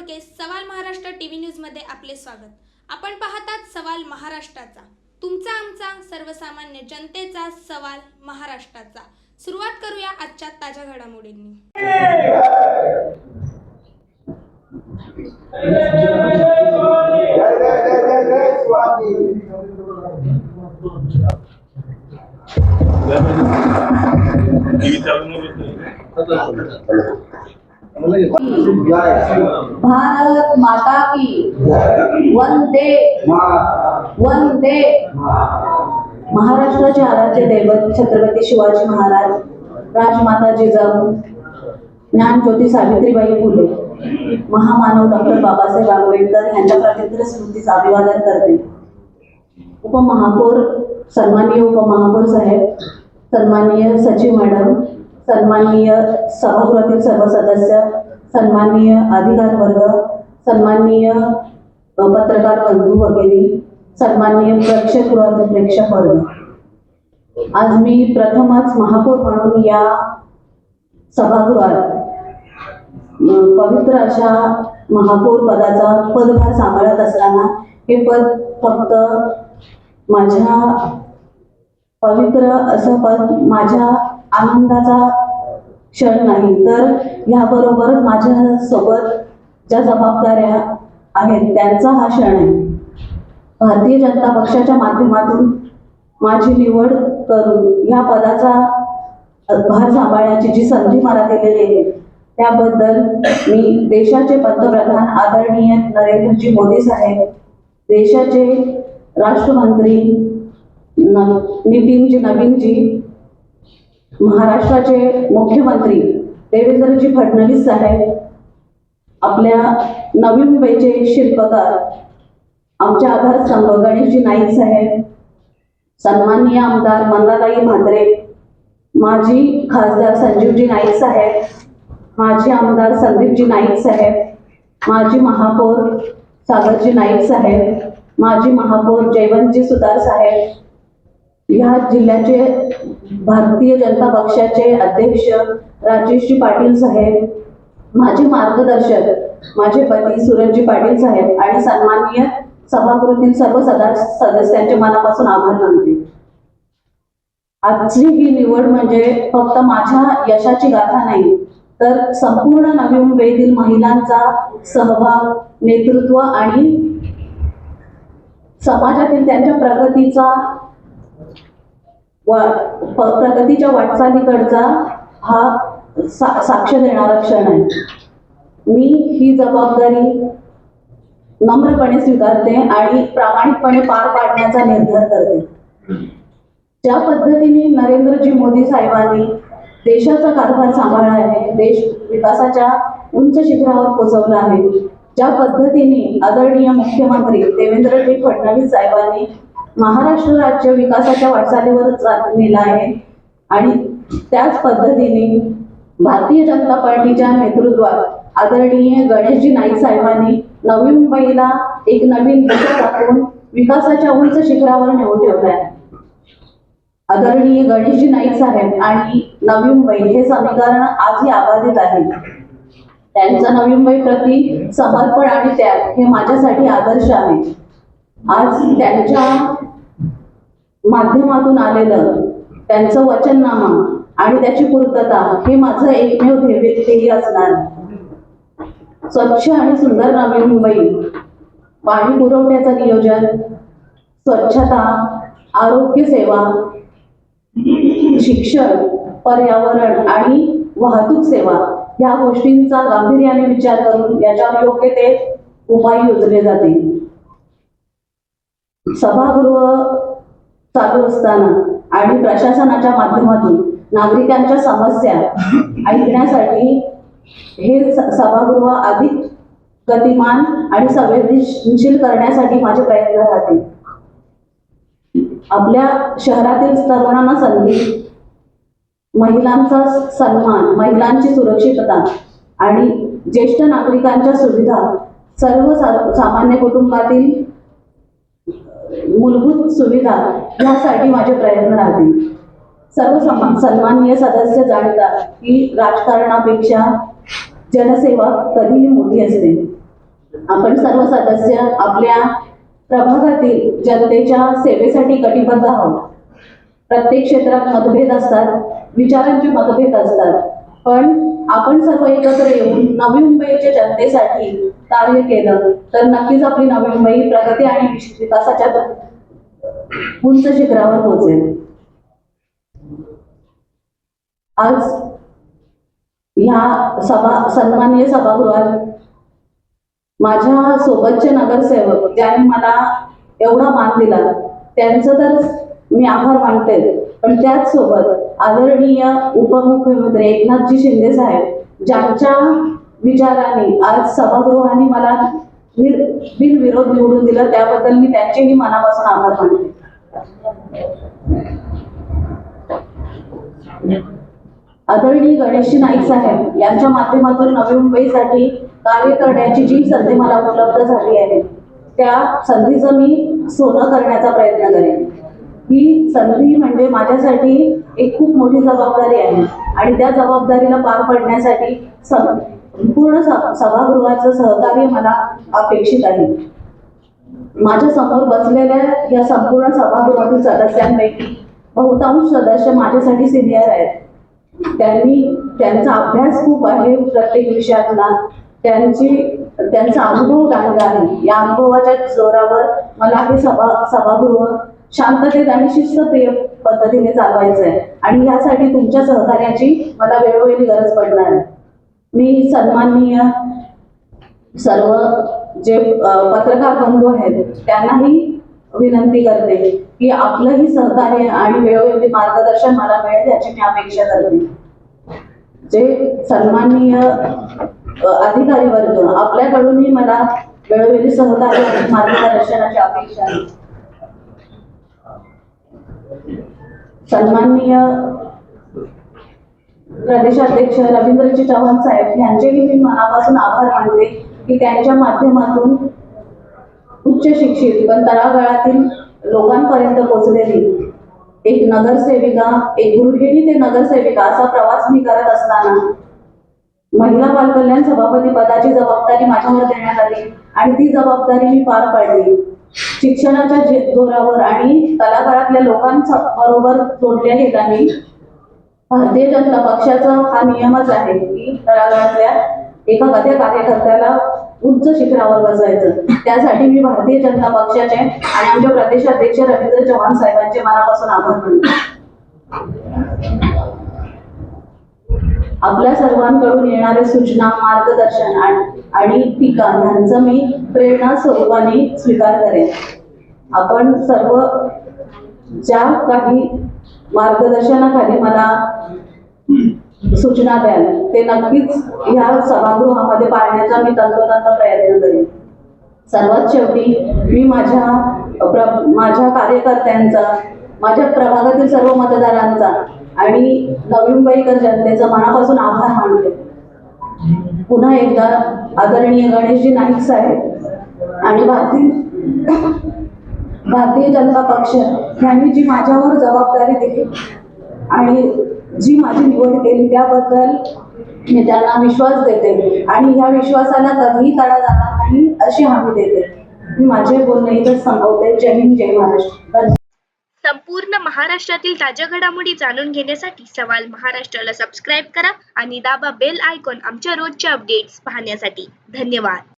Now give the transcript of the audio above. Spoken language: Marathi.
बोडके सवाल महाराष्ट्र टीव्ही न्यूज मध्ये आपले स्वागत। आपण पाहतात सवाल महाराष्ट्राचा, तुमचा आमचा सर्वसामान्य जनतेचा सवाल महाराष्ट्राचा। सुरुवात करूया आजच्या ताज्या घडामोडींनी। भारत माता की वंदे वंदे। महाराष्ट्राचे आराध्य दैवत छत्रपती शिवाजी महाराज, राजमाता जिजाऊ, ज्ञानज्योती सावित्रीबाई फुले, महामानव डॉक्टर बाबासाहेब आंबेडकर यांच्या प्रतिष्ठित स्मृतीस अभिवादन करते। उपमहापौर सन्माननीय उपमहापौर साहेब, सन्माननीय सचिव मॅडम, सन्माननीय सभागृहातील सर्व सदस्य, सन्माननीय अधिकार वर्ग, सन्माननीय पत्रकार बंधू वगैरे, सन्माननीय प्रेक्षक वर्ग, आज मी प्रथमच महापौर म्हणून या सभागृहात पवित्र अशा महापौर पदाचा पदभार सांभाळत असताना हे पद फक्त माझ्या पवित्र असं पद माझ्या आनंदाचा क्षण नाही, तर याबरोबरच माझ्या सोबत ज्या जबाबदाऱ्या आहेत त्यांचा हा क्षण आहे। भारतीय जनता पक्षाच्या माध्यमातून माझी निवड करून या पदाचा भार सांभाळण्याची जी संधी मला दिलेली आहे त्याबद्दल मी देशाचे पंतप्रधान आदरणीय नरेंद्रजी मोदी साहेब, देशाचे राष्ट्रमंत्री नितीनजी नवीनजी, महाराष्ट्राचे मुख्यमंत्री देवेंद्रजी फडणवीस साहेब, आपल्या नवी मुंबईचे शिल्पकार आमच्या आधारस्तंभ गणेशजी नाईक साहेब, सन्माननीय आमदार मंदाताई म्हात्रे, माजी खासदार संजीवजी नाईक साहेब, माजी आमदार संदीपजी नाईक साहेब, माजी महापौर सागरजी नाईक साहेब, माजी महापौर जयवंतजी सुतार साहेब, या जिल्ह्याचे भारतीय जनता पक्षाचे अध्यक्ष राजेशजी पाटील साहेब, माझे मार्गदर्शक माझे पती सूरजजी पाटील साहेब आणि सन्माननीय सभागृहातील सर्व सदस्यांचे मनापासून आभार मानते। आजची ही निवड म्हणजे फक्त माझ्या यशाची गाथा नाही, तर संपूर्ण नवी मुंबईतील महिलांचा सहभाग, नेतृत्व आणि समाजातील त्यांच्या प्रगतीच्या वाटचालीकडचा हा साक्ष देणारा क्षण आहे। मी ही जबाबदारी नम्रपणे स्वीकारते आणि प्रामाणिकपणे पार पाडण्याचा निर्धार करते। ज्या पद्धतीने नरेंद्रजी मोदी साहेबांनी देशाचा कारभार सांभाळला आहे, देश विकासाच्या उंच शिखरावर पोहोचवला आहे, ज्या पद्धतीने आदरणीय मुख्यमंत्री देवेंद्रजी फडणवीस साहेबांनी महाराष्ट्र राज्य विकासाच्या वाटचालीवर नेला आहे आणि त्याच पद्धतीने भारतीय जनता पार्टीच्या नेतृत्वात आदरणीय गणेशजी नाईक साहेबांनी नवी मुंबईला एक नवीन दिशा दाखवून विकासाच्या उंच शिखरावर नेऊन ठेवले आहे। आदरणीय गणेशजी नाईक साहेब आणि नवी मुंबई हे समीकरण आजही अबाधित आहे। त्यांचं नवी मुंबई प्रति समर्पण आणि त्याग हे माझ्यासाठी आदर्श आहे। आज त्यांच्या माध्यमातून आलेलं त्यांचं वचननामा आणि त्याची पूर्तता हे माझं एकमेव ध्येय असणार। स्वच्छ आणि सुंदर नवी मुंबई, पाणी पुरवठ्याचं नियोजन, स्वच्छता, आरोग्य सेवा, शिक्षण, पर्यावरण आणि वाहतूक सेवा या गोष्टींचा गांभीर्याने विचार करून याच्यावर योग्य ते उपाय योजले जातील। सभागृह चालू असताना आणि प्रशासनाच्या माध्यमातून नागरिकांच्या समस्या ऐकण्यासाठी हे सभागृह अधिक गतिमान आणि संवेदनशील करण्यासाठी माझे प्रयत्न राहतील। आपल्या शहरातील तरुणांना संधी, महिलांचा सन्मान, महिलांची सुरक्षितता आणि ज्येष्ठ नागरिकांच्या सुविधा, सर्व सामान्य कुटुंबातील मूलभूत सुविधा यासाठी माझे प्रयत्न राहतील। सर्व सन्माननीय सदस्य जाणतात की राजकारणापेक्षा जनसेवा कधीही मोठी असते। आपण सर्व सदस्य आपल्या प्रभागातील जनतेच्या सेवेसाठी कटिबद्ध आहोत. प्रत्येक क्षेत्रात मतभेद असतात, विचारांचे मतभेद असतात, पण आपण सर्व एकत्र येऊन नवी मुंबईच्या जनतेसाठी कार्य केलं तर नक्कीच आपली नवी मुंबई प्रगती आणि विकासाच्या उंच शिखरावर पोहोचेल. आज ह्या सन्माननीय सभागृहात माझ्या सोबतचे नगरसेवक ज्यांनी मला एवढा मान दिला त्यांचं तर मी आभार मानते, पण त्याच सोबत आदरणीय उपमुख्यमंत्री एकनाथजी शिंदे साहेब ज्यांच्या विचाराने आज सभागृहाने मला बिनविरोध निवडून दिलं त्याबद्दल मी त्यांचेही मनापासून आभार मानते. आदरणीय गणेशजी नाईक साहेब यांच्या माध्यमातून नवी मुंबईसाठी कार्य करण्याची जी संधी मला उपलब्ध झाली आहे त्या संधीचं मी सोनं करण्याचा प्रयत्न करेन. ही संधी म्हणजे माझ्यासाठी एक खूप मोठी जबाबदारी आहे आणि त्या जबाबदारीला पार पाडण्यासाठी पूर्ण सभागृहाचं सहकार्य मला अपेक्षित आहे. माझ्या समोर बसलेल्या या संपूर्ण सभागृहातील सदस्यांपैकी बहुतांश सदस्य माझ्यासाठी सिनियर आहेत. त्यांचा अभ्यास खूप आहे प्रत्येक विषयातला, त्यांचा अनुभव दांडगा आहे. या अनुभवाच्या जोरावर मला हे सभागृह शांततेत आणि शिस्तप्रिय पद्धतीने चालवायचं आहे आणि यासाठी तुमच्या सहकार्याची मला वेळोवेळी गरज पडणार आहे. मी सन्माननीय सर्व जे पत्रकार बंधू आहेत त्यांनाही विनंती करते की आपलंही सहकार्य आणि वेळोवेळी मार्गदर्शन मला मिळेल याची मी अपेक्षा करते. जे सन्माननीय अधिकारी वर्ग आपल्याकडूनही मला वेळोवेळी सहकार्य आणि मार्गदर्शनाची अपेक्षा आहे. सन्माननीय प्रदेशाध्यक्ष रवींद्रजी चव्हाण साहेब यांचेही मी मनापासून आभार मानते की त्यांच्या माध्यमातून उच्च शिक्षित पण तळागाळातील लोकांपर्यंत पोहोचलेली एक नगरसेविका, एक गृहिणी ते नगरसेविका असा प्रवास मी करत असताना महिला बाल कल्याण सभापती पदाची जबाबदारी माझ्यावर देण्यात आली आणि ती जबाबदारी मी पार पाडली. शिक्षणाच्या जोरावर आणि तळागाळातल्या लोकांच्या बरोबर जोडल्या गेल्याने भारतीय जनता पक्षाचा हा नियमच आहे की तळागाळातल्या एखाद्या कार्यकर्त्याला उच्च शिखरावर बसवायचं. त्यासाठी मी भारतीय जनता पक्षाचे आणि आमच्या प्रदेशाध्यक्ष रवींद्र चव्हाण साहेबांचे मनापासून आभार मानते. आपल्या सर्वांकडून येणारे सूचना, मार्गदर्शन आणि टीका यांचं मी प्रेरणा स्वरूपाने स्वीकार करेन. आपण सर्व ज्या काही मार्गदर्शनाखाली मला सूचना द्याल ते नक्कीच या सभागृहामध्ये पाळण्याचा मी तंतोतंत प्रयत्न करेन. सर्वात शेवटी मी माझ्या कार्यकर्त्यांचा, माझ्या प्रभागातील सर्व मतदारांचा आणि नवी मुंबईकर जनतेचा मनापासून आभार मानते. पुन्हा एकदा आदरणीय गणेशजी नाईक साहेब आणि भारतीय जनता पक्ष यांनी जी माझ्यावर जबाबदारी दिली आणि जी माझी निवड केली त्याबद्दल मी त्यांना विश्वास देते आणि ह्या विश्वासाला कधीही तडा जाणार नाही अशी हमी देते. मी माझे बोलणे इथेच संपवते. जय हिंद, जय महाराष्ट्र. संपूर्ण महाराष्ट्रातील ताज्या घडामोडी जाणून घेण्यासाठी सवाल महाराष्ट्राला सबस्क्राईब करा आणि दाबा बेल आयकॉन आमच्या रोजच्या अपडेट्स पाहण्यासाठी. धन्यवाद.